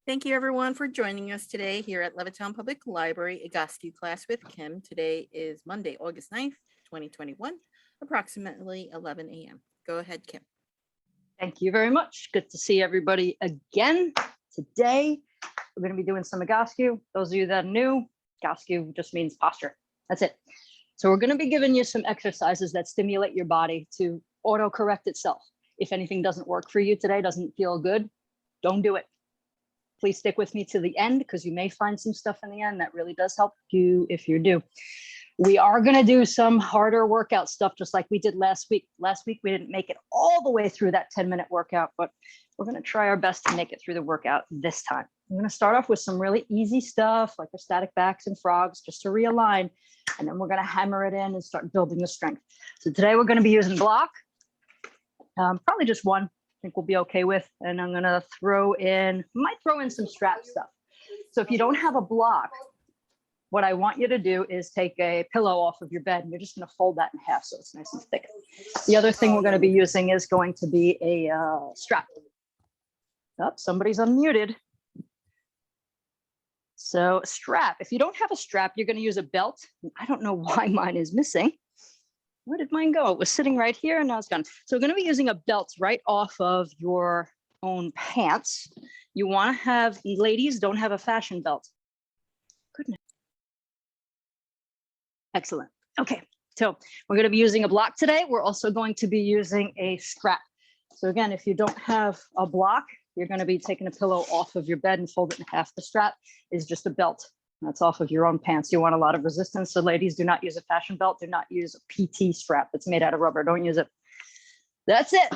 Thank you everyone for joining us today here at Levittown Public Library, Egoscue class with Kim. Today is Monday, August 9th, 2021, approximately 11 a.m. Go ahead, Kim. Thank you very much. Good to see everybody again. Today, we're going to be doing some Egoscue. Those of you that are new, Egoscue just means posture. That's it. So we're going to be giving you some exercises that stimulate your body to auto-correct itself. If anything doesn't work for you today, doesn't feel good, don't do it. Please stick with me to the end because you may find some stuff in the end that really does help you if you do. We are going to do some harder workout stuff just like we did last week. Last week, we didn't make it all the way through that 10-minute workout, but we're going to try our best to make it through the workout this time. I'm going to start off with some really easy stuff like the static backs and frogs just to realign, and then we're going to hammer it in and start building the strength. So today we're going to be using block, probably just one. I think we'll be okay with, and I'm going to might throw in some strap stuff. So if you don't have a block, what I want you to do is take a pillow off of your bed and you're just going to fold that in half so it's nice and thick. The other thing we're going to be using is going to be a strap. Oh, somebody's unmuted. So strap, if you don't have a strap, you're going to use a belt. I don't know why mine is missing. Where did mine go? It was sitting right here and now it's gone. So we're going to be using a belt right off of your own pants. You want to have, ladies don't have a fashion belt. Goodness. Excellent. Okay, so we're going to be using a block today. We're also going to be using a strap. So again, if you don't have a block, you're going to be taking a pillow off of your bed and fold it in half. The strap is just a belt. That's off of your own pants. You want a lot of resistance. So ladies, do not use a fashion belt. Do not use a PT strap that's made out of rubber. Don't use it. That's it.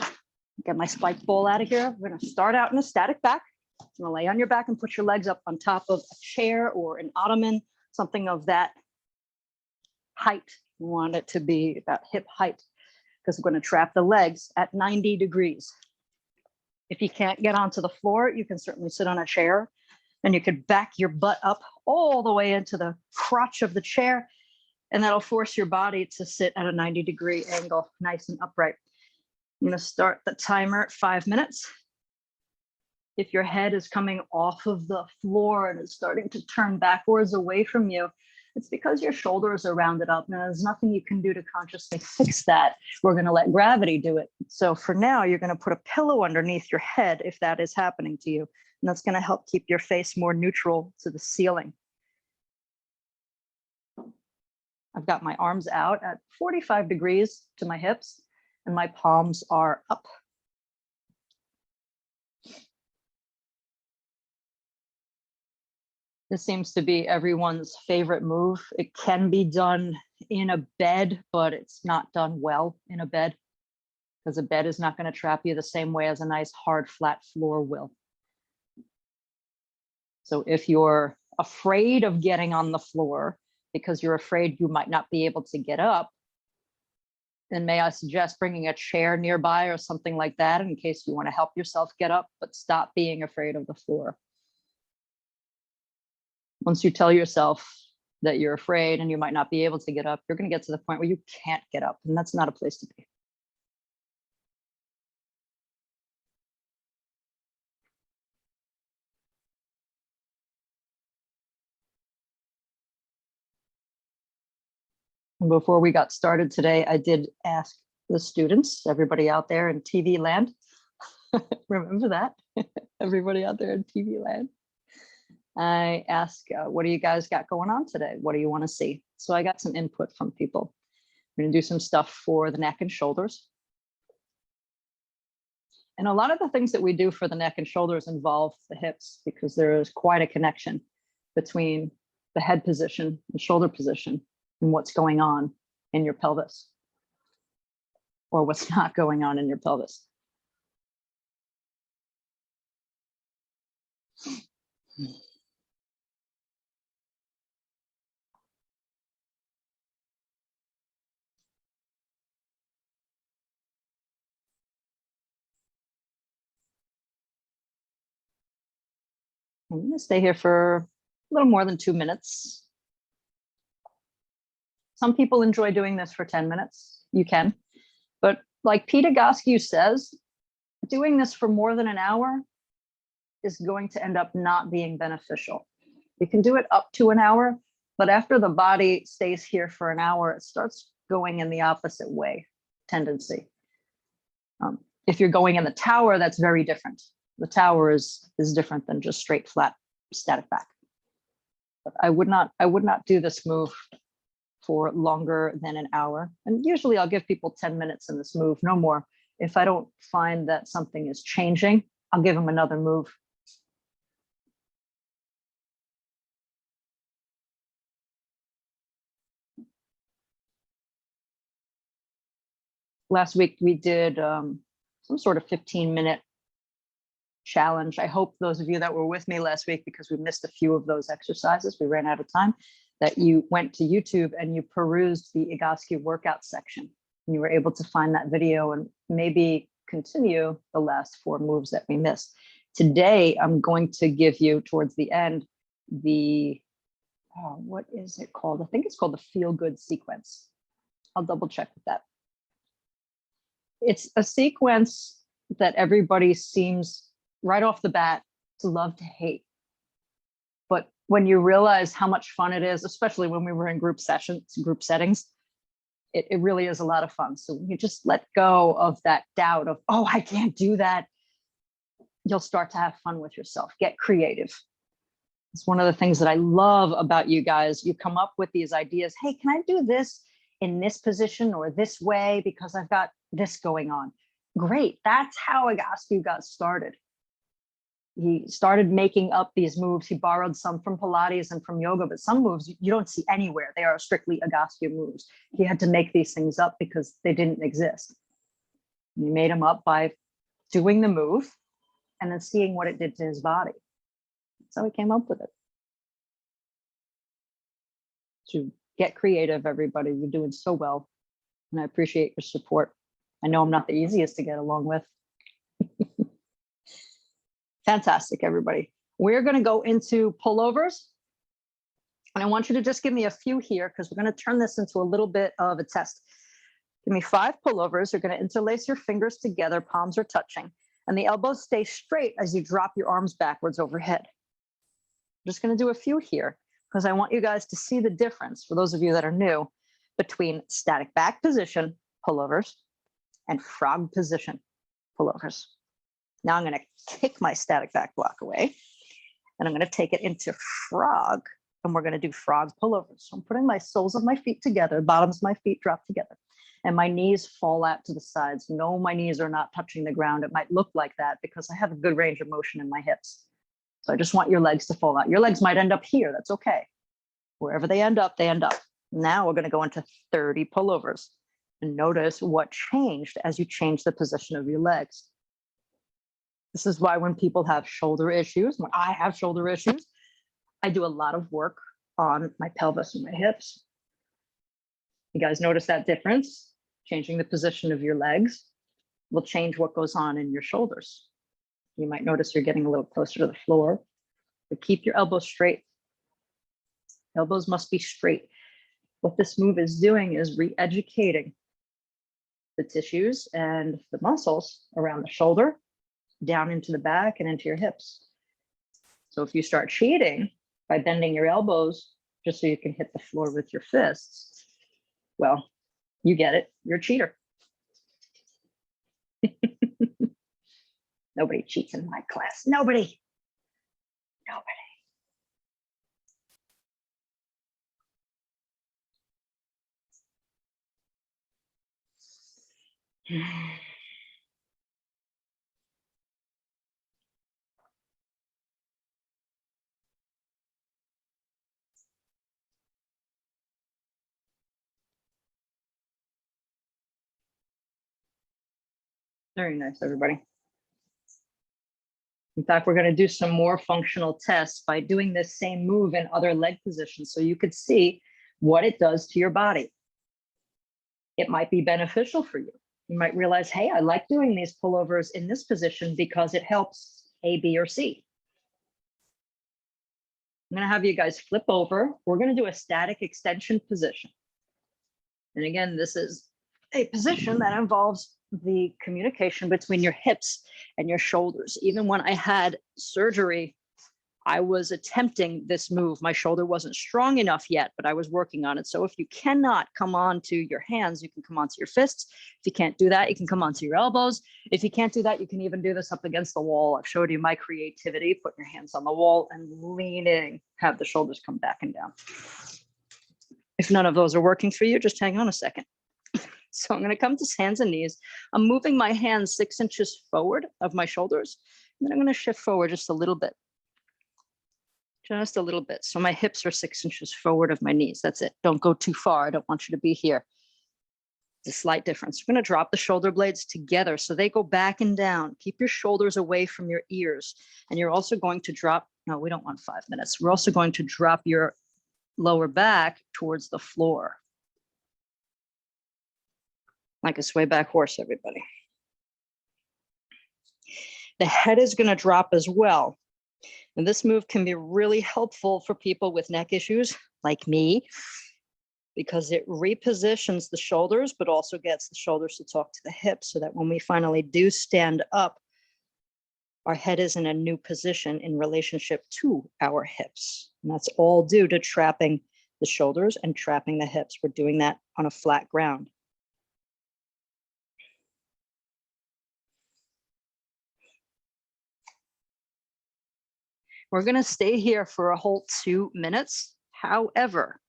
Get my spike ball out of here. We're going to start out in a static back. You're going to lay on your back and put your legs up on top of a chair or an ottoman, something of that height. You want it to be about hip height because we're going to trap the legs at 90 degrees. If you can't get onto the floor, you can certainly sit on a chair. And you could back your butt up all the way into the crotch of the chair, and that'll force your body to sit at a 90-degree angle, nice and upright. I'm going to start the timer at 5 minutes. If your head is coming off of the floor and is starting to turn backwards away from you, it's because your shoulders are rounded up. Now, there's nothing you can do to consciously fix that. We're going to let gravity do it. So for now, you're going to put a pillow underneath your head if that is happening to you. And that's going to help keep your face more neutral to the ceiling. I've got my arms out at 45 degrees to my hips, and my palms are up. This seems to be everyone's favorite move. It can be done in a bed, but it's not done well in a bed because a bed is not going to trap you the same way as a nice hard flat floor will. So if you're afraid of getting on the floor because you're afraid you might not be able to get up, then may I suggest bringing a chair nearby or something like that in case you want to help yourself get up, but stop being afraid of the floor. Once you tell yourself that you're afraid and you might not be able to get up, you're going to get to the point where you can't get up, and that's not a place to be. And before we got started today, I did ask the students, everybody out there in TV land, remember that? Everybody out there in TV land. I asked, what do you guys got going on today? What do you want to see? So I got some input from people. We're going to do some stuff for the neck and shoulders. And a lot of the things that we do for the neck and shoulders involve the hips because there is quite a connection between the head position, the shoulder position, and what's going on in your pelvis or what's not going on in your pelvis. I'm going to stay here for a little more than 2 minutes. Some people enjoy doing this for 10 minutes. You can. But like Pete Egoscue says, doing this for more than an hour is going to end up not being beneficial. You can do it up to an hour, but after the body stays here for an hour, it starts going in the opposite way tendency. If you're going in the tower, that's very different. The tower is different than just straight, flat, static back. But I would not do this move for longer than an hour. And usually I'll give people 10 minutes in this move, no more. If I don't find that something is changing, I'll give them another move. Last week we did some sort of 15-minute challenge. I hope those of you that were with me last week, because we missed a few of those exercises, we ran out of time, that you went to YouTube and you perused the Egoscue workout section. And you were able to find that video and maybe continue the last 4 moves that we missed. Today, I'm going to give you towards the end the, what is it called? I think it's called the feel good sequence. I'll double check with that. It's a sequence that everybody seems right off the bat to love to hate. But when you realize how much fun it is, especially when we were in group settings, it really is a lot of fun. So you just let go of that doubt of, oh, I can't do that. You'll start to have fun with yourself. Get creative. It's one of the things that I love about you guys. You come up with these ideas. Hey, can I do this in this position or this way because I've got this going on? Great. That's how Egoscue got started. He started making up these moves. He borrowed some from Pilates and from yoga, but some moves you don't see anywhere. They are strictly Egoscue moves. He had to make these things up because they didn't exist. He made them up by doing the move and then seeing what it did to his body. That's how he came up with it. So get creative, everybody. You're doing so well. And I appreciate your support. I know I'm not the easiest to get along with. Fantastic, everybody. We're going to go into pullovers. And I want you to just give me a few here because we're going to turn this into a little bit of a test. Give me 5 pullovers. You're going to interlace your fingers together, palms are touching, and the elbows stay straight as you drop your arms backwards overhead. I'm just going to do a few here because I want you guys to see the difference, for those of you that are new, between static back position pullovers and frog position pullovers. Now I'm going to kick my static back block away and I'm going to take it into frog, and we're going to do frog pullovers. So I'm putting my soles of my feet together, bottoms of my feet drop together, and my knees fall out to the sides. No, my knees are not touching the ground. It might look like that because I have a good range of motion in my hips. So I just want your legs to fall out. Your legs might end up here. That's okay. Wherever they end up, they end up. Now we're going to go into 30 pullovers and notice what changed as you change the position of your legs. This is why when people have shoulder issues, when I have shoulder issues, I do a lot of work on my pelvis and my hips. You guys notice that difference? Changing the position of your legs will change what goes on in your shoulders. You might notice you're getting a little closer to the floor, but keep your elbows straight. Elbows must be straight. What this move is doing is re-educating the tissues and the muscles around the shoulder, down into the back and into your hips. So if you start cheating by bending your elbows just so you can hit the floor with your fists, well, you get it. You're a cheater. Nobody cheats in my class. Nobody. Very nice, everybody. In fact, we're going to do some more functional tests by doing this same move in other leg positions so you could see what it does to your body. It might be beneficial for you. You might realize, hey, I like doing these pullovers in this position because it helps A, B, or C. I'm going to have you guys flip over. We're going to do a static extension position. And again, this is a position that involves the communication between your hips and your shoulders. Even when I had surgery, I was attempting this move. My shoulder wasn't strong enough yet, but I was working on it. So if you cannot come onto your hands, you can come onto your fists. If you can't do that, you can come onto your elbows. If you can't do that, you can even do this up against the wall. I've showed you my creativity, putting your hands on the wall and leaning, have the shoulders come back and down. If none of those are working for you, just hang on a second. So I'm going to come to hands and knees. I'm moving my hands 6 inches forward of my shoulders. And then I'm going to shift forward just a little bit. Just a little bit. So my hips are 6 inches forward of my knees. That's it. Don't go too far. I don't want you to be here. It's a slight difference. We're going to drop the shoulder blades together so they go back and down. Keep your shoulders away from your ears. And you're also going to drop, no, we don't want 5 minutes. We're also going to drop your lower back towards the floor. Like a sway back horse, everybody. The head is going to drop as well. And this move can be really helpful for people with neck issues like me, because it repositions the shoulders, but also gets the shoulders to talk to the hips so that when we finally do stand up, our head is in a new position in relationship to our hips. And that's all due to trapping the shoulders and trapping the hips. We're doing that on a flat ground. We're going to stay here for a whole 2 minutes. However,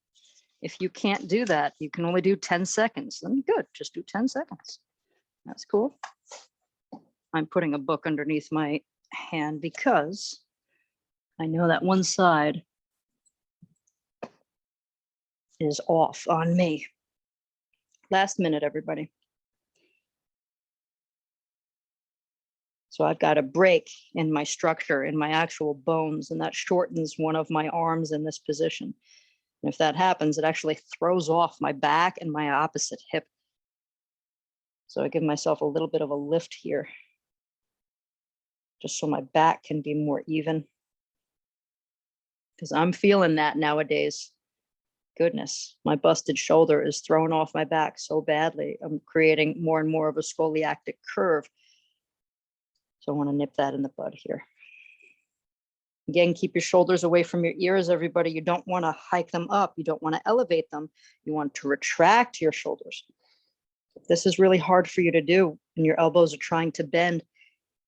if you can't do that, you can only do 10 seconds. Then good, just do 10 seconds. That's cool. I'm putting a book underneath my hand because I know that one side is off on me. Last minute, everybody. So I've got a break in my structure, in my actual bones, and that shortens one of my arms in this position. And if that happens, it actually throws off my back and my opposite hip. So I give myself a little bit of a lift here, just so my back can be more even. Because I'm feeling that nowadays. Goodness, my busted shoulder is throwing off my back so badly. I'm creating more and more of a scoliotic curve. So I want to nip that in the bud here. Again, keep your shoulders away from your ears, everybody. You don't want to hike them up. You don't want to elevate them. You want to retract your shoulders. If this is really hard for you to do and your elbows are trying to bend,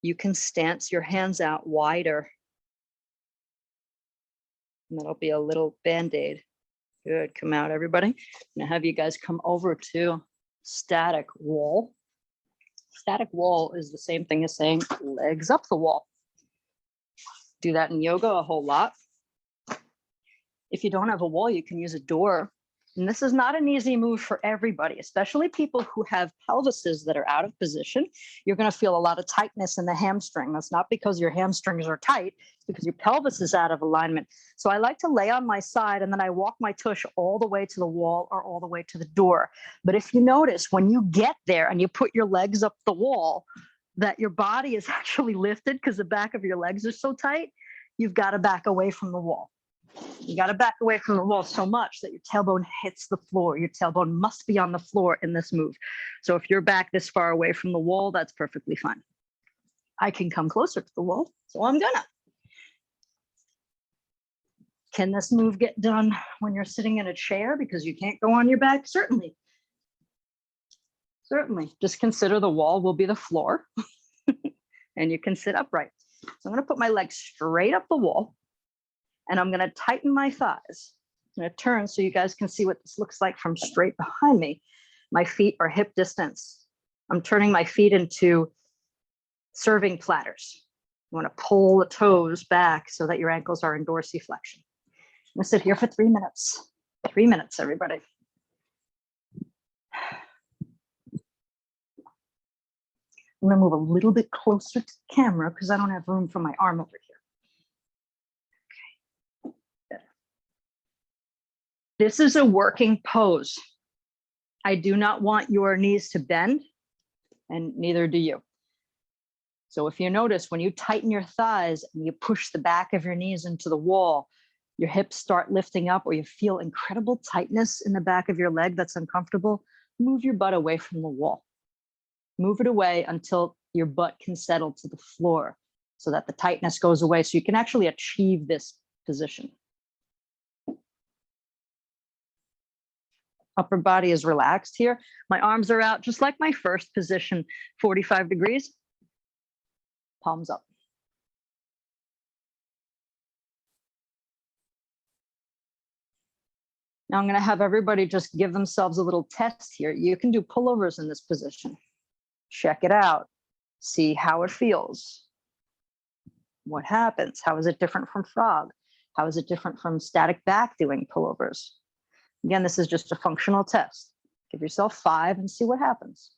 you can stance your hands out wider. And that'll be a little Band-Aid. Good, come out, everybody. I'm gonna have you guys come over to static wall. Static wall is the same thing as saying legs up the wall. Do that in yoga a whole lot. If you don't have a wall, you can use a door. And this is not an easy move for everybody, especially people who have pelvises that are out of position. You're going to feel a lot of tightness in the hamstring. That's not because your hamstrings are tight, it's because your pelvis is out of alignment. So I like to lay on my side and then I walk my tush all the way to the wall or all the way to the door. But if you notice, when you get there and you put your legs up the wall, that your body is actually lifted because the back of your legs are so tight, you've got to back away from the wall. You got to back away from the wall so much that your tailbone hits the floor. Your tailbone must be on the floor in this move. So if you're back this far away from the wall, that's perfectly fine. I can come closer to the wall, so I'm gonna. Can this move get done when you're sitting in a chair because you can't go on your back? Certainly. Certainly. Just consider the wall will be the floor and you can sit upright. So I'm going to put my legs straight up the wall. And I'm going to tighten my thighs. I'm going to turn so you guys can see what this looks like from straight behind me. My feet are hip distance. I'm turning my feet into serving platters. You want to pull the toes back so that your ankles are in dorsiflexion. I'm going to sit here for 3 minutes. 3 minutes, everybody. I'm going to move a little bit closer to the camera because I don't have room for my arm over here. This is a working pose. I do not want your knees to bend, and neither do you. So if you notice, when you tighten your thighs and you push the back of your knees into the wall, your hips start lifting up or you feel incredible tightness in the back of your leg that's uncomfortable, move your butt away from the wall. Move it away until your butt can settle to the floor so that the tightness goes away so you can actually achieve this position. Upper body is relaxed here. My arms are out, just like my first position, 45 degrees. Palms up. Now I'm going to have everybody just give themselves a little test here. You can do pullovers in this position. Check it out. See how it feels. What happens? How is it different from frog? How is it different from static back doing pullovers? Again, this is just a functional test. Give yourself 5 and see what happens.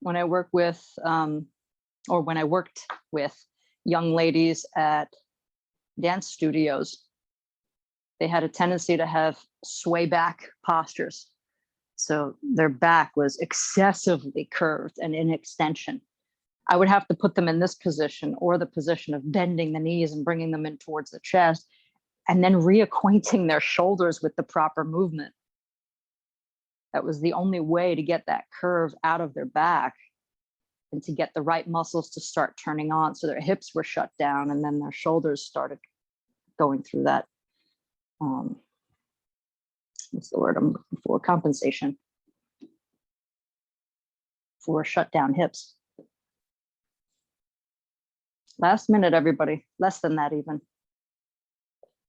When I work with, or when I worked with young ladies at dance studios, they had a tendency to have sway back postures. So their back was excessively curved and in extension. I would have to put them in this position or the position of bending the knees and bringing them in towards the chest, and then reacquainting their shoulders with the proper movement. That was the only way to get that curve out of their back and to get the right muscles to start turning on. So their hips were shut down and then their shoulders started going through that, what's the word I'm looking for? Compensation for shut down hips. Last minute, everybody, less than that even.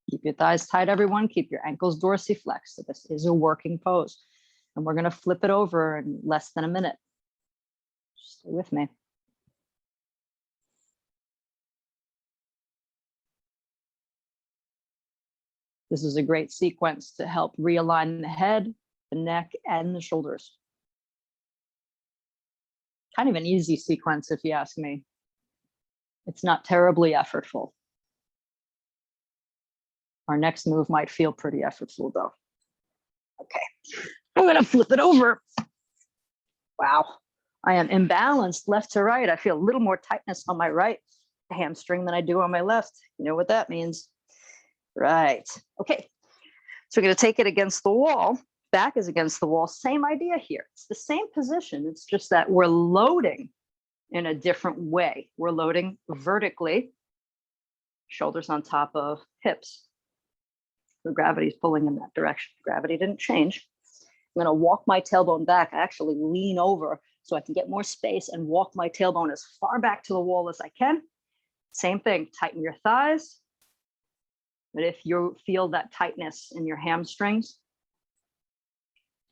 Keep your thighs tight, everyone. Keep your ankles dorsiflexed. So this is a working pose. And we're going to flip it over in less than a minute. Stay with me. This is a great sequence to help realign the head, the neck, and the shoulders. Kind of an easy sequence, if you ask me. It's not terribly effortful. Our next move might feel pretty effortful, though. Okay, I'm going to flip it over. Wow, I am imbalanced left to right. I feel a little more tightness on my right hamstring than I do on my left. You know what that means? Right. Okay, so we're going to take it against the wall. Back is against the wall. Same idea here. It's the same position. It's just that we're loading in a different way. We're loading vertically, shoulders on top of hips. The gravity is pulling in that direction. Gravity didn't change. I'm going to walk my tailbone back. I actually lean over so I can get more space and walk my tailbone as far back to the wall as I can. Same thing, tighten your thighs. But if you feel that tightness in your hamstrings,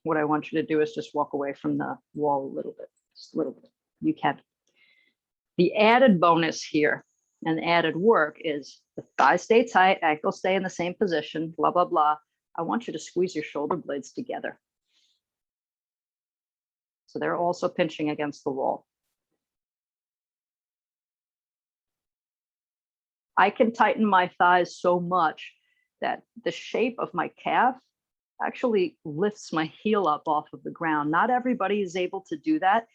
what I want you to do is just walk away from the wall a little bit, just a little bit. You can. The added bonus here and added work is the thighs stay tight, ankles stay in the same position, blah, blah, blah. I want you to squeeze your shoulder blades together. So they're also pinching against the wall. I can tighten my thighs so much that the shape of my calf actually lifts my heel up off of the ground. Not everybody is able to do that.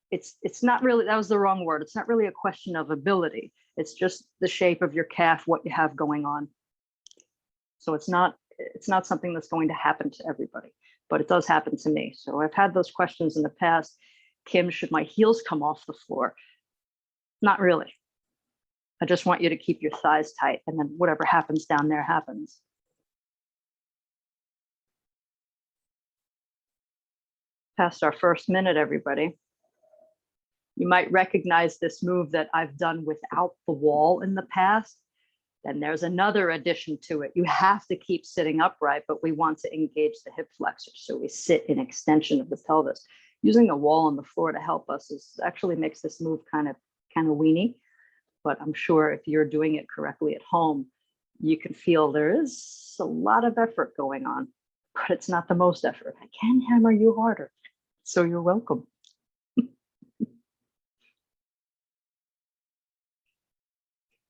It's not really, that was the wrong word. It's not really a question of ability. It's just the shape of your calf, what you have going on. So it's not something that's going to happen to everybody, but it does happen to me. So I've had those questions in the past. Kim, should my heels come off the floor? Not really. I just want you to keep your thighs tight, and then whatever happens down there happens. Past our first minute, everybody. You might recognize this move that I've done without the wall in the past. Then there's another addition to it. You have to keep sitting upright, but we want to engage the hip flexors. So we sit in extension of the pelvis. Using the wall on the floor to help us actually makes this move kind of weenie. But I'm sure if you're doing it correctly at home, you can feel there is a lot of effort going on, but it's not the most effort. I can hammer you harder, so you're welcome.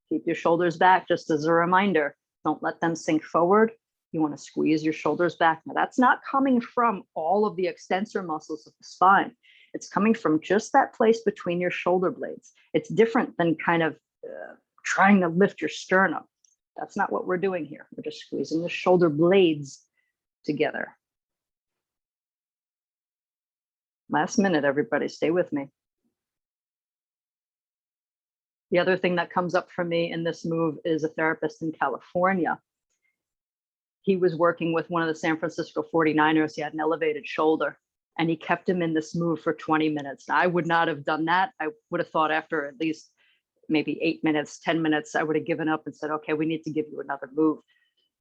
Keep your shoulders back, just as a reminder. Don't let them sink forward. You want to squeeze your shoulders back. Now, that's not coming from all of the extensor muscles of the spine. It's coming from just that place between your shoulder blades. It's different than kind of trying to lift your sternum. That's not what we're doing here. We're just squeezing the shoulder blades together. Last minute, everybody, stay with me. The other thing that comes up for me in this move is a therapist in California. He was working with one of the San Francisco 49ers. He had an elevated shoulder, and he kept him in this move for 20 minutes. Now, I would not have done that. I would have thought after at least maybe 8 minutes, 10 minutes, I would have given up and said, okay, we need to give you another move.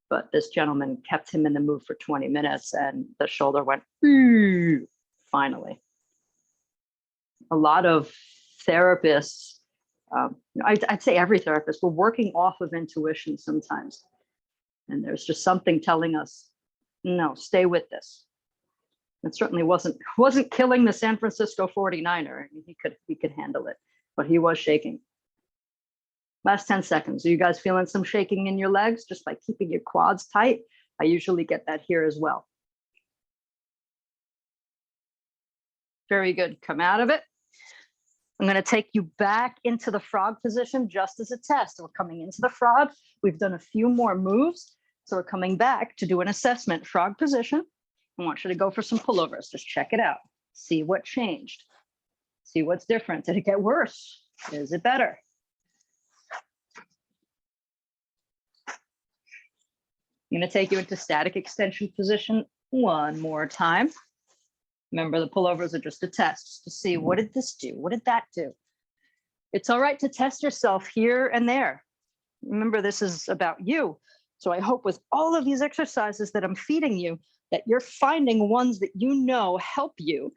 But this gentleman kept him in the move for 20 minutes, and the shoulder went, finally. A lot of therapists, I'd say every therapist, we're working off of intuition sometimes. And there's just something telling us, no, stay with this. It certainly wasn't killing the San Francisco 49er. He could handle it, but he was shaking. Last 10 seconds. Are you guys feeling some shaking in your legs just by keeping your quads tight? I usually get that here as well. Very good. Come out of it. I'm going to take you back into the frog position just as a test. We're coming into the frog. We've done a few more moves. So we're coming back to do an assessment. Frog position. I want you to go for some pullovers. Just check it out. See what changed. See what's different. Did it get worse? Is it better? I'm going to take you into static extension position one more time. Remember, the pullovers are just a test to see, what did this do? What did that do? It's all right to test yourself here and there. Remember, this is about you. So I hope with all of these exercises that I'm feeding you, that you're finding ones that you know help you,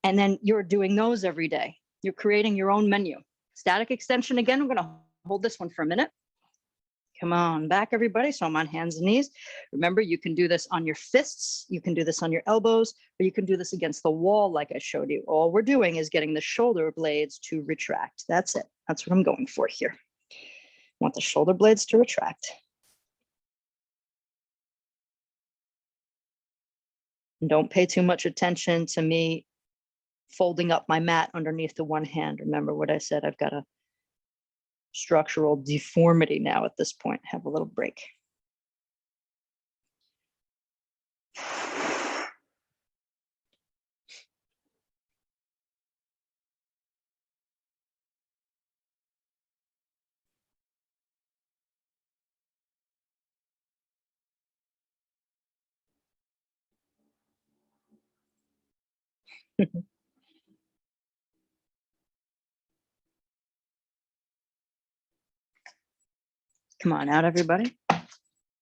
and then you're doing those every day. You're creating your own menu. Static extension again, I'm going to hold this one for a minute. Come on back, everybody. So I'm on hands and knees. Remember, you can do this on your fists. You can do this on your elbows, or you can do this against the wall like I showed you. All we're doing is getting the shoulder blades to retract. That's it. That's what I'm going for here. I want the shoulder blades to retract. And don't pay too much attention to me folding up my mat underneath the one hand. Remember what I said, I've got a structural deformity now at this point. Have a little break. Come on out, everybody. I'm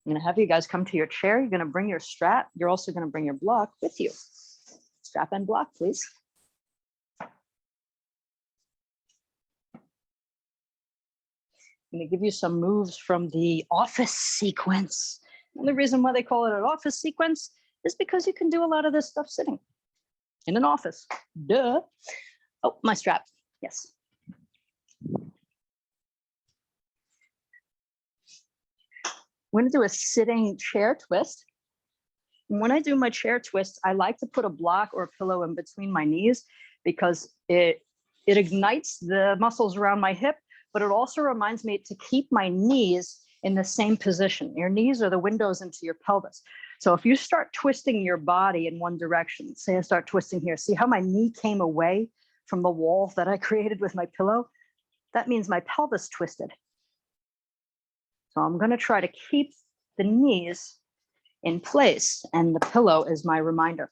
going to have you guys come to your chair. You're going to bring your strap. You're also going to bring your block with you. Strap and block, please. I'm going to give you some moves from the office sequence. The only reason why they call it an office sequence is because you can do a lot of this stuff sitting in an office. Duh. Oh, my strap. Yes. I'm going to do a sitting chair twist. And when I do my chair twist, I like to put a block or a pillow in between my knees because it ignites the muscles around my hip, but it also reminds me to keep my knees in the same position. Your knees are the windows into your pelvis. So if you start twisting your body in one direction, say I start twisting here, see how my knee came away from the wall that I created with my pillow? That means my pelvis twisted. So I'm going to try to keep the knees in place, and the pillow is my reminder.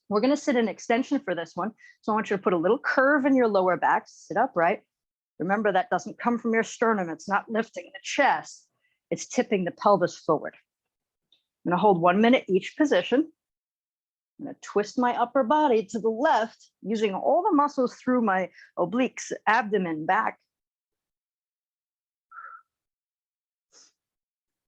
We're going to sit in extension for this one. So I want you to put a little curve in your lower back, sit upright. Remember, that doesn't come from your sternum. It's not lifting the chest. It's tipping the pelvis forward. I'm going to hold 1 minute each position. I'm going to twist my upper body to the left, using all the muscles through my obliques, abdomen, back.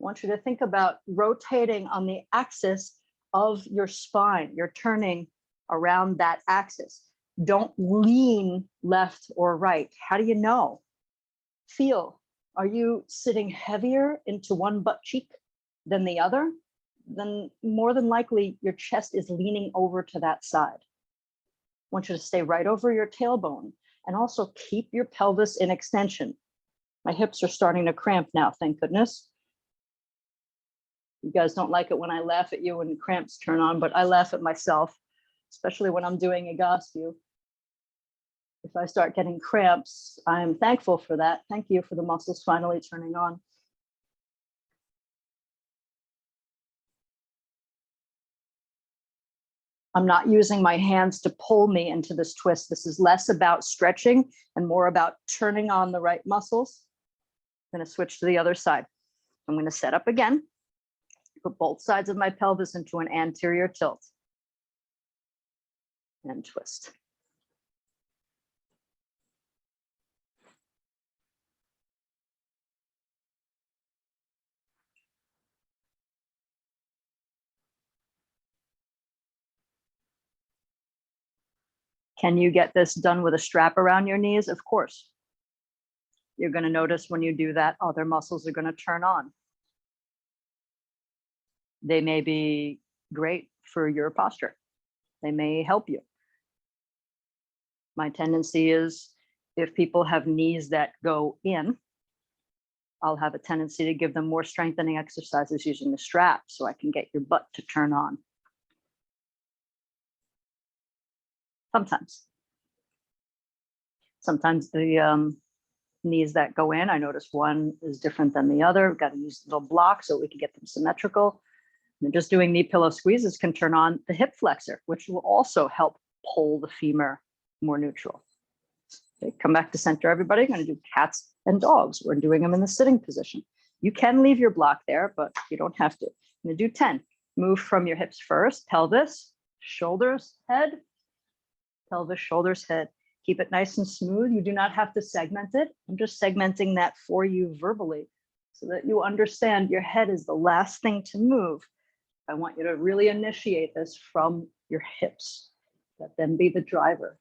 I want you to think about rotating on the axis of your spine. You're turning around that axis. Don't lean left or right. How do you know? Feel. Are you sitting heavier into one butt cheek than the other? Then more than likely your chest is leaning over to that side. I want you to stay right over your tailbone and also keep your pelvis in extension. My hips are starting to cramp now, thank goodness. You guys don't like it when I laugh at you and cramps turn on, but I laugh at myself. especially when I'm doing Egoscue. If I start getting cramps, I'm thankful for that. Thank you for the muscles finally turning on. I'm not using my hands to pull me into this twist. This is less about stretching and more about turning on the right muscles. I'm going to switch to the other side. I'm going to set up again, put both sides of my pelvis into an anterior tilt and twist. Can you get this done with a strap around your knees? Of course. You're going to notice when you do that, other muscles are going to turn on. They may be great for your posture. They may help you. My tendency is if people have knees that go in, I'll have a tendency to give them more strengthening exercises using the strap so I can get your butt to turn on. Sometimes the knees that go in, I notice one is different than the other. We've got to use a little block so we can get them symmetrical. And just doing knee pillow squeezes can turn on the hip flexor, which will also help pull the femur more neutral. Okay, come back to center, everybody. I'm going to do cats and dogs. We're doing them in the sitting position. You can leave your block there, but you don't have to. I'm going to do 10. Move from your hips first, pelvis, shoulders, head, pelvis, shoulders, head. Keep it nice and smooth. You do not have to segment it. I'm just segmenting that for you verbally so that you understand your head is the last thing to move. I want you to really initiate this from your hips. Let them be the driver.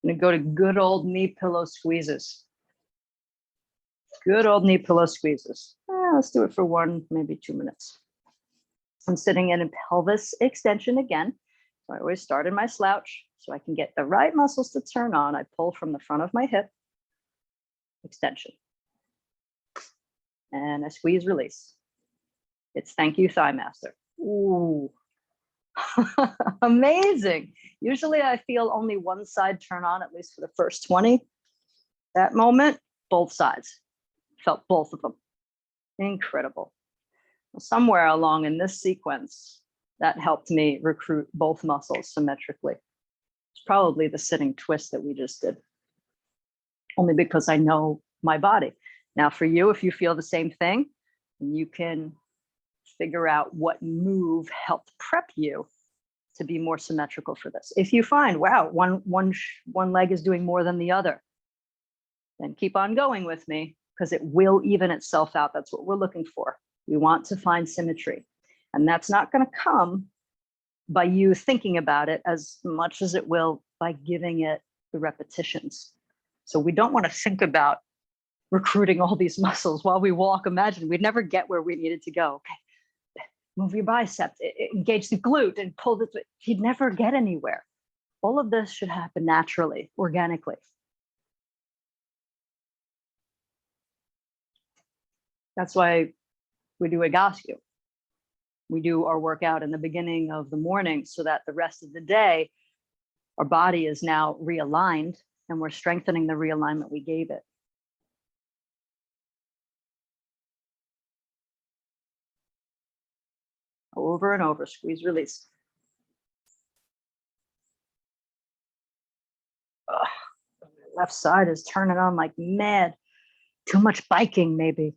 I'm going to go to good old knee pillow squeezes. Good old knee pillow squeezes. Let's do it for 1, maybe 2 minutes. I'm sitting in a pelvis extension again. So I always start in my slouch so I can get the right muscles to turn on. I pull from the front of my hip, extension. And I squeeze, release. It's thank you, thigh master. Ooh, amazing. Usually I feel only one side turn on, at least for the first 20. That moment, both sides. Felt both of them. Incredible. Somewhere along in this sequence, that helped me recruit both muscles symmetrically. It's probably the sitting twist that we just did, only because I know my body. Now for you, if you feel the same thing, you can figure out what move helped prep you to be more symmetrical for this. If you find, wow, one leg is doing more than the other, then keep on going with me because it will even itself out. That's what we're looking for. We want to find symmetry. And that's not going to come by you thinking about it as much as it will by giving it the repetitions. So we don't want to think about recruiting all these muscles while we walk. Imagine we'd never get where we needed to go. Okay, move your biceps, engage the glute and pull this. You'd never get anywhere. All of this should happen naturally, organically. That's why we do Egoscue. We do our workout in the beginning of the morning so that the rest of the day, our body is now realigned and we're strengthening the realignment we gave it. Over and over, squeeze, release. Ugh, left side is turning on like mad. Too much biking, maybe.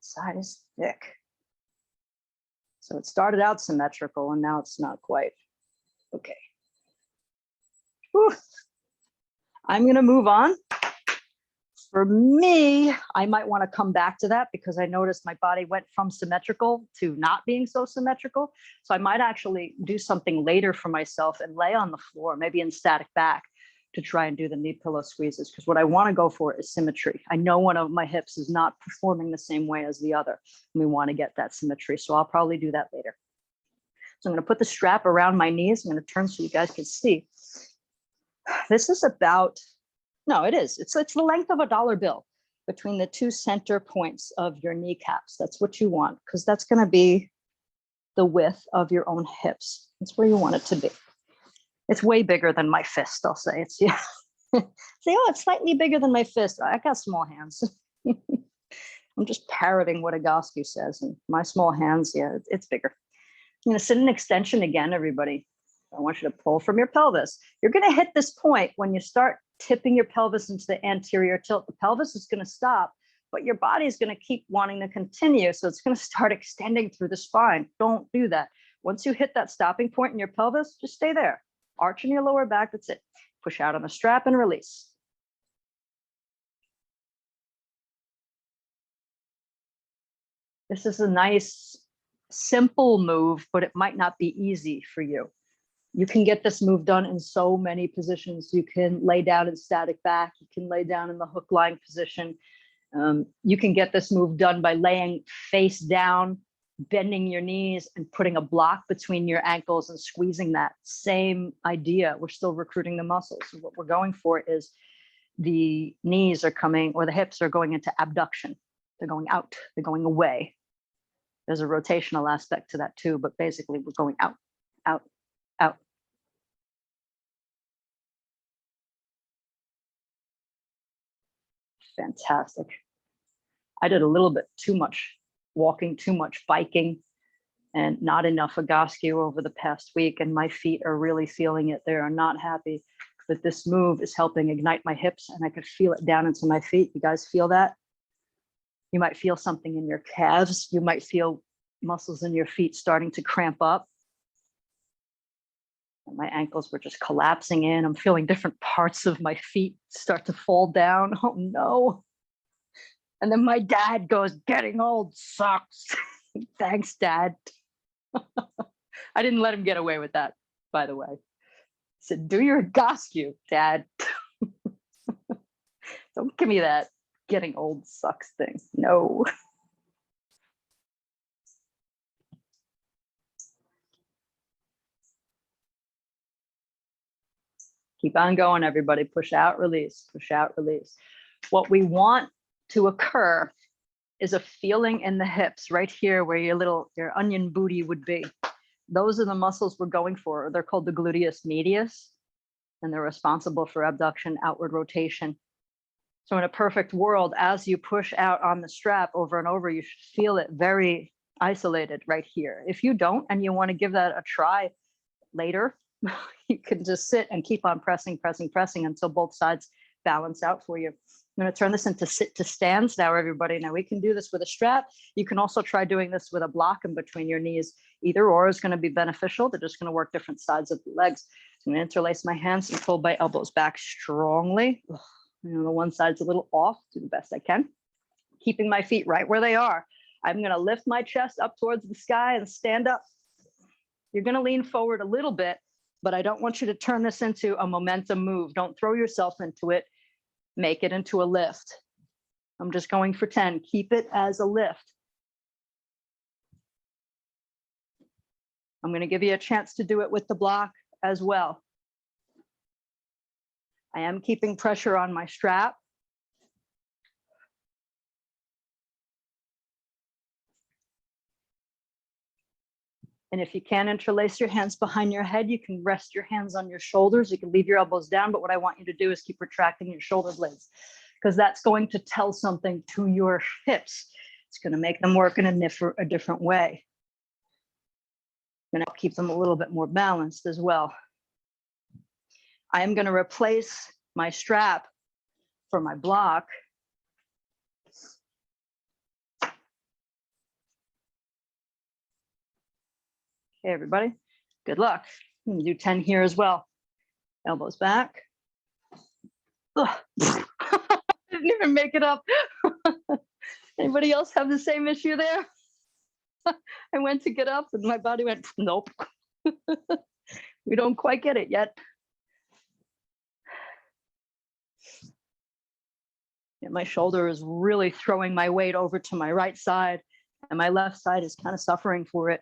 Side is thick. So it started out symmetrical and now it's not quite. Okay. Whew. I'm going to move on. For me, I might want to come back to that because I noticed my body went from symmetrical to not being so symmetrical. So I might actually do something later for myself and lay on the floor, maybe in static back, to try and do the knee pillow squeezes, because what I want to go for is symmetry. I know one of my hips is not performing the same way as the other, and we want to get that symmetry. So I'll probably do that later. So I'm going to put the strap around my knees. I'm going to turn so you guys can see. This is about, no, it is. It's the length of a dollar bill between the two center points of your kneecaps. That's what you want, because that's going to be the width of your own hips. That's where you want it to be. It's way bigger than my fist, I'll say. It's, yeah. Say, oh, it's slightly bigger than my fist. I got small hands. I'm just parroting what Egoscue says, and my small hands, yeah, it's bigger. I'm going to sit in extension again, everybody. I want you to pull from your pelvis. You're going to hit this point when you start tipping your pelvis into the anterior tilt. The pelvis is going to stop, but your body is going to keep wanting to continue. So it's going to start extending through the spine. Don't do that. Once you hit that stopping point in your pelvis, just stay there. Arch in your lower back. That's it. Push out on the strap and release. This is a nice, simple move, but it might not be easy for you. You can get this move done in so many positions. You can lay down in static back. You can lay down in the hook lying position. You can get this move done by laying face down, bending your knees and putting a block between your ankles and squeezing that. Same idea. We're still recruiting the muscles. So what we're going for is the knees are coming, or the hips are going into abduction. They're going out. They're going away. There's a rotational aspect to that too, but basically we're going out, out, out. Fantastic. I did a little bit too much walking, too much biking, and not enough Egoscue over the past week. And my feet are really feeling it. They are not happy, but this move is helping ignite my hips, and I could feel it down into my feet. You guys feel that? You might feel something in your calves. You might feel muscles in your feet starting to cramp up. And my ankles were just collapsing in. I'm feeling different parts of my feet start to fall down. Oh no. And then my dad goes, "Getting old sucks." Thanks, Dad. I didn't let him get away with that, by the way. I said, "Do your Egoscue, Dad." Don't give me that getting old sucks thing. No. Keep on going, everybody. Push out, release, push out, release. What we want to occur is a feeling in the hips right here where your onion booty would be. Those are the muscles we're going for. They're called the gluteus medius, and they're responsible for abduction, outward rotation. So in a perfect world, as you push out on the strap over and over, you should feel it very isolated right here. If you don't, and you want to give that a try later, you can just sit and keep on pressing, pressing, pressing until both sides balance out for you. I'm going to turn this into sit to stands now, everybody. Now we can do this with a strap. You can also try doing this with a block in between your knees. Either or is going to be beneficial. They're just going to work different sides of the legs. So I'm going to interlace my hands and pull my elbows back strongly. You know, the one side's a little off. Do the best I can. Keeping my feet right where they are. I'm going to lift my chest up towards the sky and stand up. You're going to lean forward a little bit, but I don't want you to turn this into a momentum move. Don't throw yourself into it. Make it into a lift. I'm just going for 10. Keep it as a lift. I'm going to give you a chance to do it with the block as well. I am keeping pressure on my strap. And if you can interlace your hands behind your head, you can rest your hands on your shoulders. You can leave your elbows down, but what I want you to do is keep retracting your shoulder blades, because that's going to tell something to your hips. It's going to make them work in a different way. Going to keep them a little bit more balanced as well. I am going to replace my strap for my block. Okay, everybody, good luck. I'm gonna do 10 here as well. Elbows back. I didn't even make it up. Anybody else have the same issue there? I went to get up and my body went, nope. We don't quite get it yet. Yeah, my shoulder is really throwing my weight over to my right side, and my left side is kind of suffering for it.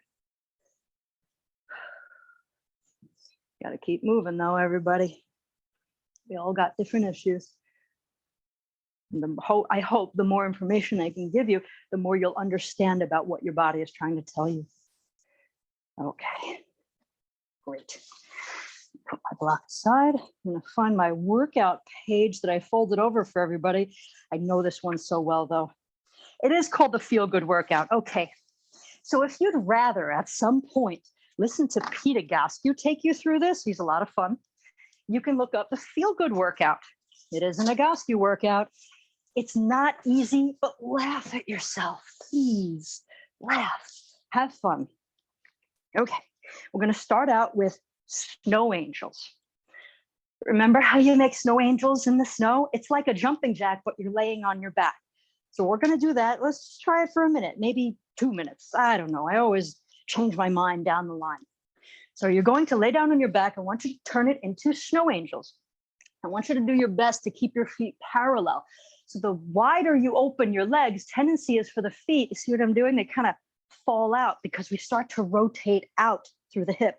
Got to keep moving though, everybody. We all got different issues. I hope the more information I can give you, the more you'll understand about what your body is trying to tell you. Okay, great. Put my block aside. I'm gonna find my workout page that I folded over for everybody. I know this one so well though. It is called the Feel Good Workout. Okay, so if you'd rather at some point listen to Pete Agascu take you through this, he's a lot of fun. You can look up the Feel Good Workout. It is an Agascu workout. It's not easy, but laugh at yourself, please. Laugh, have fun. Okay, we're gonna start out with snow angels. Remember how you make snow angels in the snow? It's like a jumping jack, but you're laying on your back. So we're gonna do that. Let's try it for a minute, maybe 2 minutes. I don't know, I always change my mind down the line. So you're going to lay down on your back. I want you to turn it into snow angels. I want you to do your best to keep your feet parallel. So the wider you open your legs, tendency is for the feet, you see what I'm doing? They kind of fall out because we start to rotate out through the hip.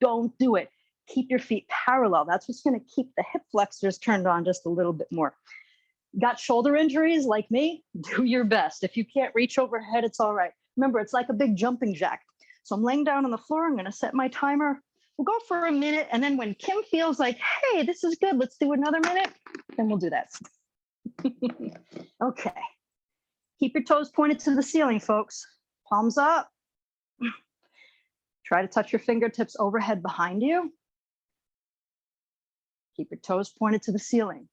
Don't do it. Keep your feet parallel. That's what's going to keep the hip flexors turned on just a little bit more. Got shoulder injuries like me? Do your best. If you can't reach overhead, it's all right. Remember, it's like a big jumping jack. So I'm laying down on the floor. I'm going to set my timer. We'll go for a minute. And then when Kim feels like, hey, this is good, let's do another minute, then we'll do that. Okay. Keep your toes pointed to the ceiling, folks. Palms up. Try to touch your fingertips overhead behind you. Keep your toes pointed to the ceiling.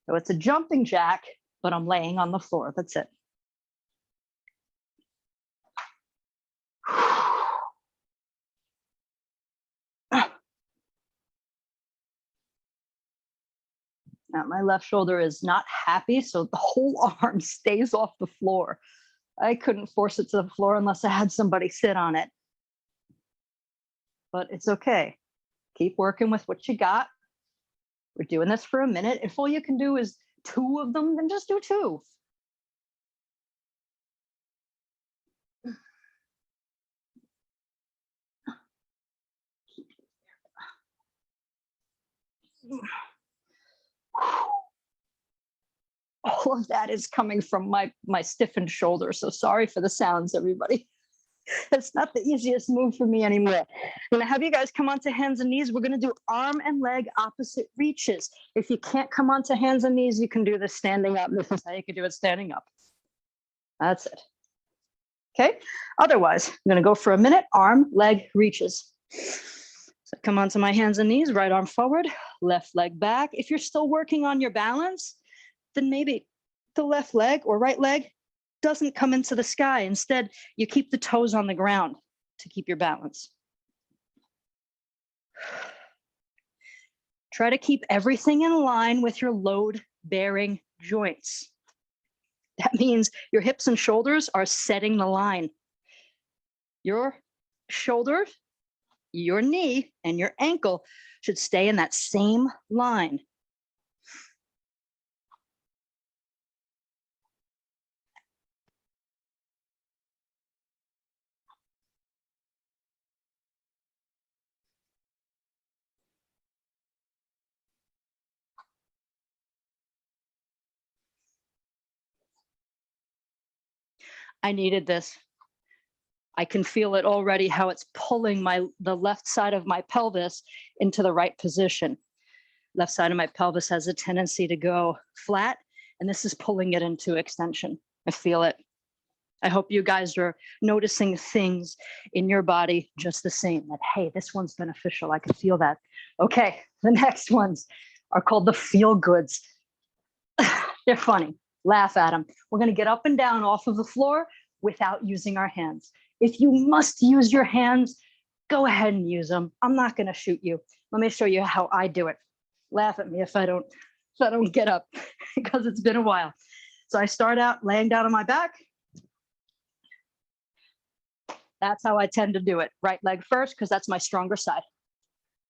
So it's a jumping jack, but I'm laying on the floor. That's it. Now my left shoulder is not happy, so the whole arm stays off the floor. I couldn't force it to the floor unless I had somebody sit on it. But it's okay. Keep working with what you got. We're doing this for a minute. If all you can do is 2 of them, then just do 2. All of that is coming from my stiffened shoulder. So sorry for the sounds, everybody. It's not the easiest move for me anymore. I'm gonna have you guys come onto hands and knees. We're gonna do arm and leg opposite reaches. If you can't come onto hands and knees, you can do this standing up. This is how you can do it standing up. That's it. Okay, otherwise, I'm gonna go for a minute, arm, leg, reaches. So come onto my hands and knees, right arm forward, left leg back. If you're still working on your balance, then maybe the left leg or right leg doesn't come into the sky. Instead, you keep the toes on the ground to keep your balance. Try to keep everything in line with your load-bearing joints. That means your hips and shoulders are setting the line. Your shoulder, your knee, and your ankle should stay in that same line. I needed this. I can feel it already, how it's pulling the left side of my pelvis into the right position. Left side of my pelvis has a tendency to go flat, and this is pulling it into extension. I feel it. I hope you guys are noticing things in your body just the same, that, hey, this one's beneficial. I can feel that. Okay, the next ones are called the feel goods. They're funny. Laugh at them. We're going to get up and down off of the floor without using our hands. If you must use your hands, go ahead and use them. I'm not going to shoot you. Let me show you how I do it. Laugh at me if I don't get up because it's been a while. So I start out laying down on my back. That's how I tend to do it. Right leg first, because that's my stronger side.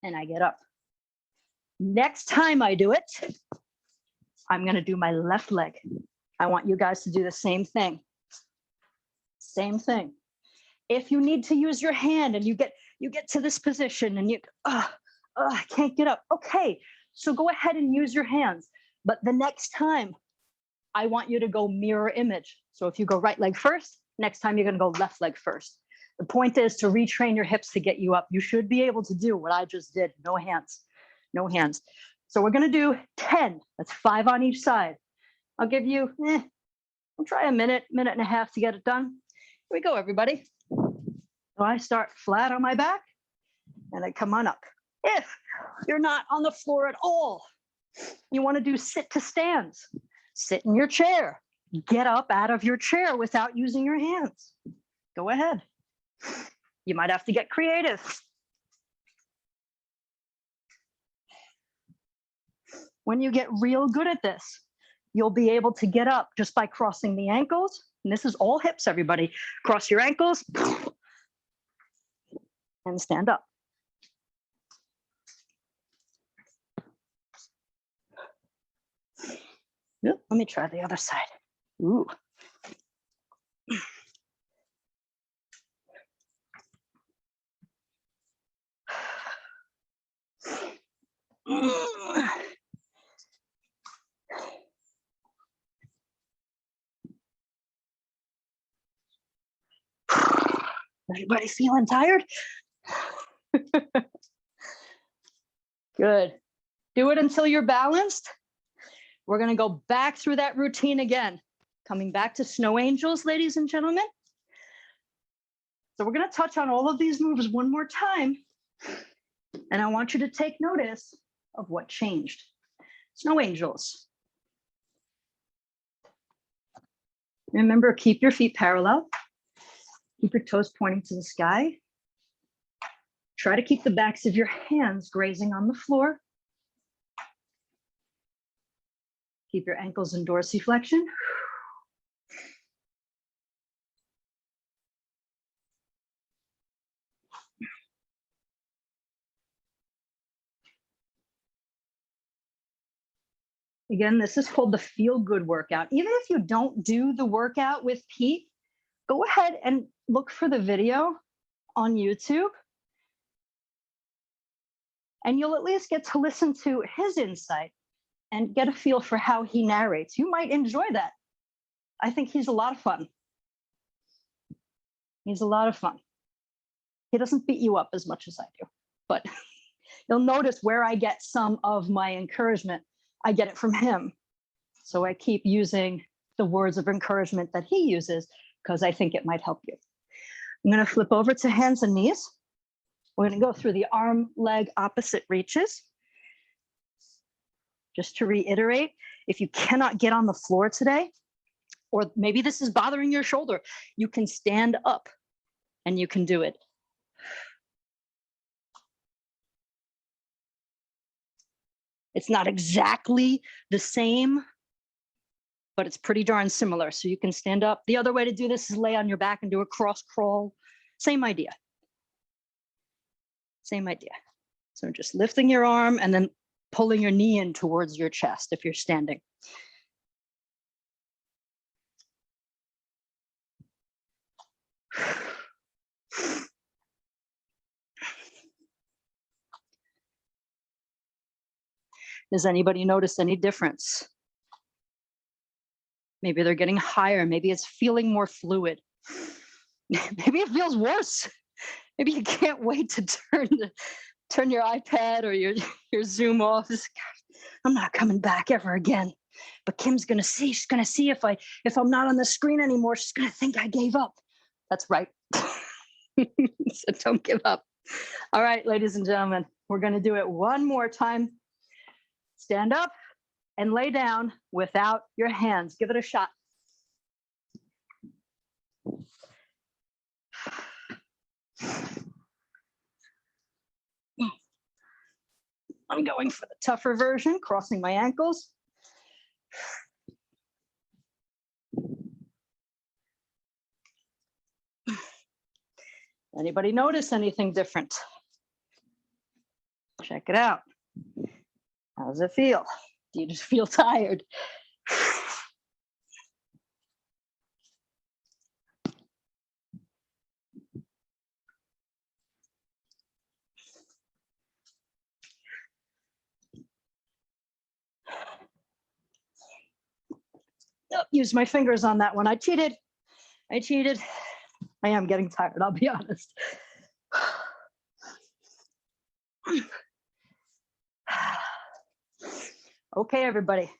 And I get up. Next time I do it, I'm going to do my left leg. I want you guys to do the same thing. Same thing. If you need to use your hand and you get to this position and I can't get up. Okay, So go ahead and use your hands. But the next time, I want you to go mirror image. So if you go right leg first, next time you're going to go left leg first. The point is to retrain your hips to get you up. You should be able to do what I just did. No hands, no hands. So we're going to do 10. That's 5 on each side. I'll give you, I'll try a minute, minute and a half to get it done. Here we go, everybody. So I start flat on my back and I come on up. If you're not on the floor at all, you want to do sit to stands. Sit in your chair. Get up out of your chair without using your hands. Go ahead. You might have to get creative. When you get real good at this, you'll be able to get up just by crossing the ankles. And this is all hips, everybody. Cross your ankles and stand up. Let me try the other side. Ooh. Everybody feeling tired? Good. Do it until you're balanced. We're going to go back through that routine again. Coming back to snow angels, ladies and gentlemen. So we're going to touch on all of these moves one more time. And I want you to take notice of what changed. Snow angels. Remember, keep your feet parallel. Keep your toes pointing to the sky. Try to keep the backs of your hands grazing on the floor. Keep your ankles in dorsiflexion. Again, this is called the feel good workout. Even if you don't do the workout with Pete, go ahead and look for the video on YouTube. And you'll at least get to listen to his insight and get a feel for how he narrates. You might enjoy that. I think he's a lot of fun. He's a lot of fun. He doesn't beat you up as much as I do, but you'll notice where I get some of my encouragement. I get it from him. So I keep using the words of encouragement that he uses because I think it might help you. I'm going to flip over to hands and knees. We're going to go through the arm, leg, opposite reaches. Just to reiterate, if you cannot get on the floor today, or maybe this is bothering your shoulder, you can stand up and you can do it. It's not exactly the same, but it's pretty darn similar. So you can stand up. The other way to do this is lay on your back and do a cross crawl. Same idea. Same idea. So just lifting your arm and then pulling your knee in towards your chest if you're standing. Does anybody notice any difference? Maybe they're getting higher. Maybe it's feeling more fluid. Maybe it feels worse. Maybe you can't wait to turn your iPad or your Zoom off. I'm not coming back ever again. But Kim's gonna see. She's gonna see if I'm not on the screen anymore. She's gonna think I gave up. That's right. So don't give up. All right, ladies and gentlemen, we're gonna do it one more time. Stand up and lay down without your hands. Give it a shot. I'm going for the tougher version, crossing my ankles. Anybody notice anything different? Check it out. How does it feel? Do you just feel tired? use my fingers on that one. I cheated. I cheated. I am getting tired, I'll be honest. Okay, everybody.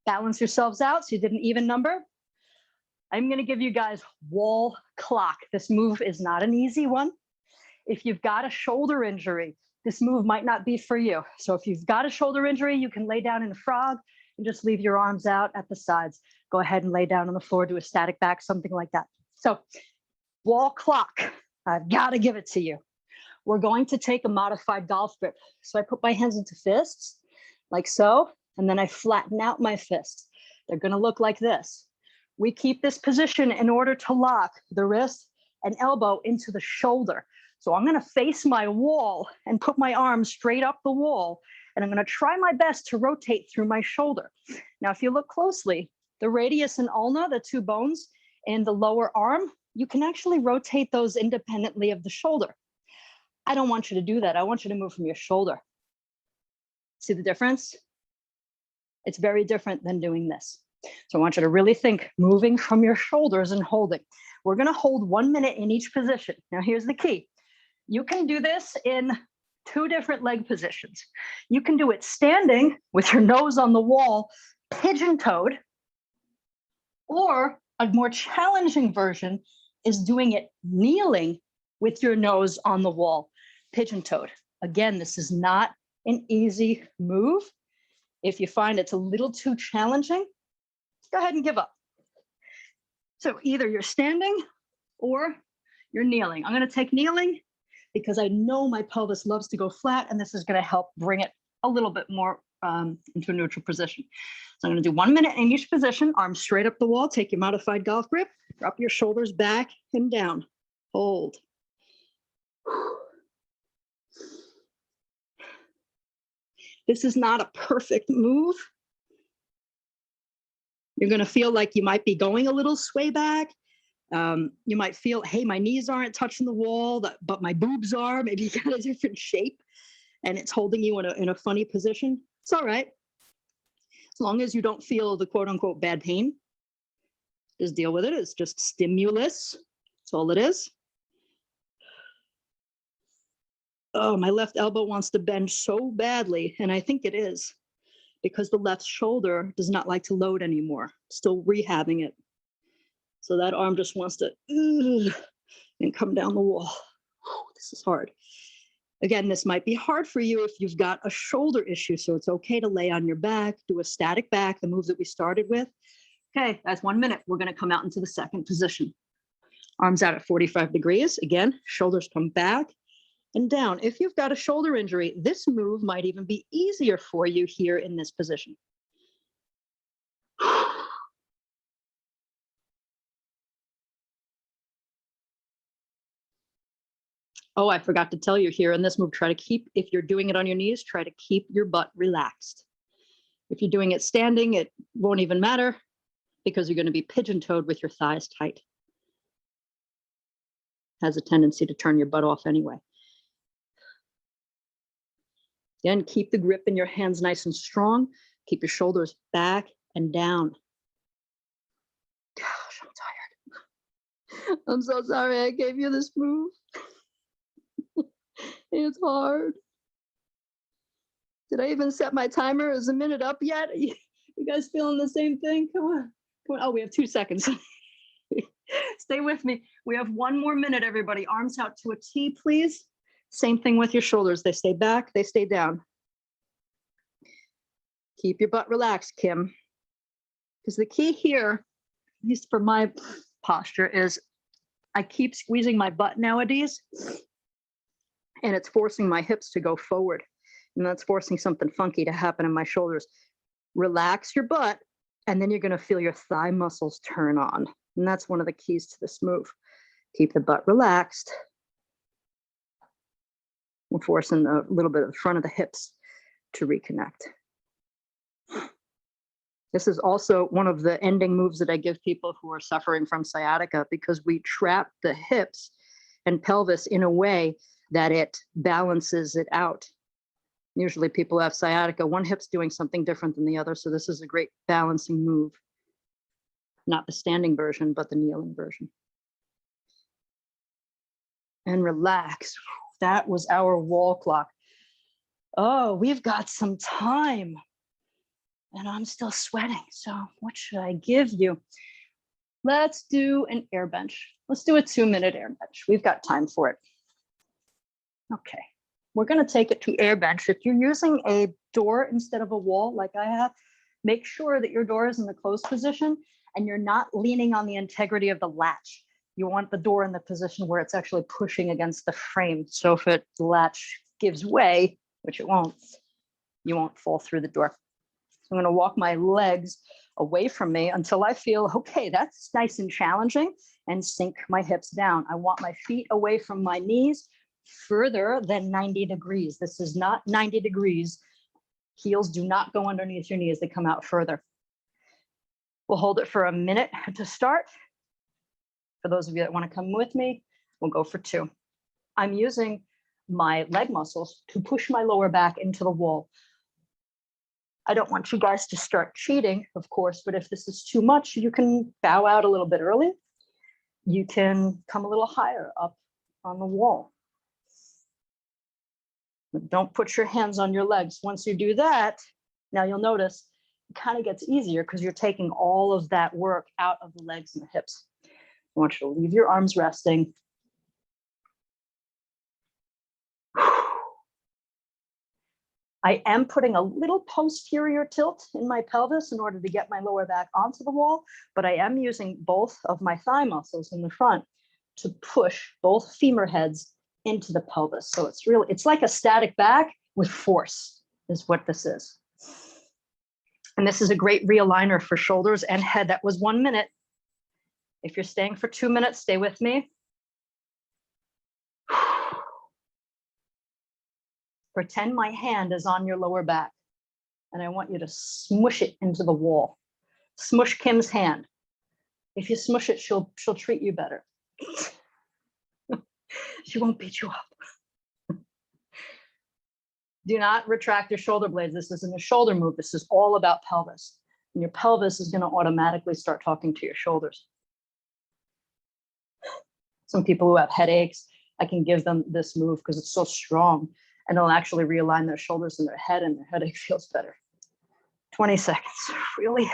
Balance yourselves out so you did an even number. I'm going to give you guys wall clock. This move is not an easy one. If you've got a shoulder injury, this move might not be for you. So if you've got a shoulder injury, you can lay down in a frog and just leave your arms out at the sides. Go ahead and lay down on the floor, do a static back, something like that. So wall clock, I've got to give it to you. We're going to take a modified golf grip. So I put my hands into fists like so, and then I flatten out my fists. They're going to look like this. We keep this position in order to lock the wrist and elbow into the shoulder. So I'm going to face my wall and put my arms straight up the wall, and I'm going to try my best to rotate through my shoulder. Now, if you look closely, the radius and ulna, the two bones in the lower arm, you can actually rotate those independently of the shoulder. I don't want you to do that. I want you to move from your shoulder. See the difference? It's very different than doing this. So I want you to really think moving from your shoulders and holding. We're going to hold 1 minute in each position. Now, here's the key. You can do this in 2 different leg positions. You can do it standing with your nose on the wall, pigeon-toed, or a more challenging version is doing it kneeling with your nose on the wall, pigeon-toed. Again, this is not an easy move. If you find it's a little too challenging, go ahead and give up. So either you're standing or you're kneeling. I'm going to take kneeling because I know my pelvis loves to go flat, and this is going to help bring it a little bit more into a neutral position. So I'm going to do 1 minute in each position, arms straight up the wall, take your modified golf grip, drop your shoulders back and down, hold. This is not a perfect move. You're going to feel like you might be going a little sway back. You might feel, hey, my knees aren't touching the wall, but my boobs are. Maybe you got a different shape and it's holding you in a funny position. It's all right. As long as you don't feel the quote unquote bad pain, just deal with it. It's just stimulus. That's all it is. Oh, my left elbow wants to bend so badly, and I think it is because the left shoulder does not like to load anymore. Still rehabbing it. So that arm just wants to and come down the wall. This is hard. Again, this might be hard for you if you've got a shoulder issue, so it's okay to lay on your back, do a static back, the move that we started with. Okay, that's 1 minute. We're going to come out into the second position. Arms out at 45 degrees. Again, shoulders come back and down. If you've got a shoulder injury, this move might even be easier for you here in this position. Oh, I forgot to tell you here in this move, try to keep, if you're doing it on your knees, try to keep your butt relaxed. If you're doing it standing, it won't even matter because you're going to be pigeon-toed with your thighs tight. Has a tendency to turn your butt off anyway. Again, keep the grip in your hands nice and strong. Keep your shoulders back and down. Gosh, I'm tired. I'm so sorry I gave you this move. It's hard. Did I even set my timer? Is a minute up yet? You guys feeling the same thing? Come on. Come on. Oh, we have 2 seconds. Stay with me. We have 1 more minute, everybody. Arms out to a T, please. Same thing with your shoulders. They stay back, they stay down. Keep your butt relaxed, Kim. Because the key here, at least for my posture, is I keep squeezing my butt nowadays, and it's forcing my hips to go forward. And that's forcing something funky to happen in my shoulders. Relax your butt, and then you're going to feel your thigh muscles turn on. And that's one of the keys to this move. Keep the butt relaxed. We're forcing a little bit of the front of the hips to reconnect. This is also one of the ending moves that I give people who are suffering from sciatica, because we trap the hips and pelvis in a way that it balances it out. Usually people have sciatica, one hip's doing something different than the other, so this is a great balancing move. not the standing version, but the kneeling version. And relax. That was our wall clock. Oh, we've got some time. And I'm still sweating. So what should I give you? Let's do an air bench. Let's do a 2-minute air bench. We've got time for it. Okay, we're going to take it to air bench. If you're using a door instead of a wall like I have, make sure that your door is in the closed position and you're not leaning on the integrity of the latch. You want the door in the position where it's actually pushing against the frame. So if the latch gives way, which it won't, you won't fall through the door. So I'm going to walk my legs away from me until I feel, okay, that's nice and challenging, and sink my hips down. I want my feet away from my knees further than 90 degrees. This is not 90 degrees. Heels do not go underneath your knees. They come out further. We'll hold it for a minute to start. For those of you that want to come with me, we'll go for 2. I'm using my leg muscles to push my lower back into the wall. I don't want you guys to start cheating, of course, but if this is too much, you can bow out a little bit early. You can come a little higher up on the wall. But don't put your hands on your legs. Once you do that, now you'll notice it kind of gets easier because you're taking all of that work out of the legs and the hips. I want you to leave your arms resting. I am putting a little posterior tilt in my pelvis in order to get my lower back onto the wall, but I am using both of my thigh muscles in the front to push both femur heads into the pelvis. So it's like a static back with force is what this is. And this is a great realigner for shoulders and head. That was 1 minute. If you're staying for 2 minutes, stay with me. Pretend my hand is on your lower back, and I want you to smush it into the wall. Smush Kim's hand. If you smush it, she'll treat you better. She won't beat you up. Do not retract your shoulder blades. This isn't a shoulder move. This is all about pelvis. And your pelvis is going to automatically start talking to your shoulders. Some people who have headaches, I can give them this move because it's so strong. And they'll actually realign their shoulders and their head, and their headache feels better. 20 seconds. Really?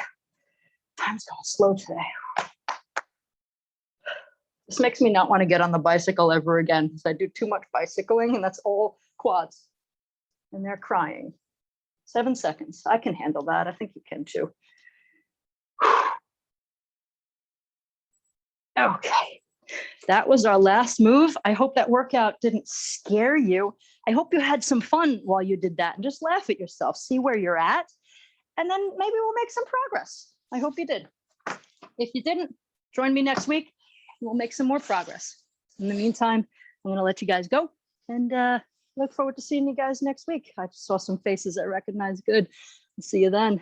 Time's going slow today. This makes me not want to get on the bicycle ever again because I do too much bicycling, and that's all quads. And they're crying. 7 seconds. I can handle that. I think you can too. Okay. That was our last move. I hope that workout didn't scare you. I hope you had some fun while you did that and just laugh at yourself, see where you're at, and then maybe we'll make some progress. I hope you did. If you didn't, join me next week. We'll make some more progress. In the meantime, I'm going to let you guys go and look forward to seeing you guys next week. I saw some faces I recognize good. I'll see you then.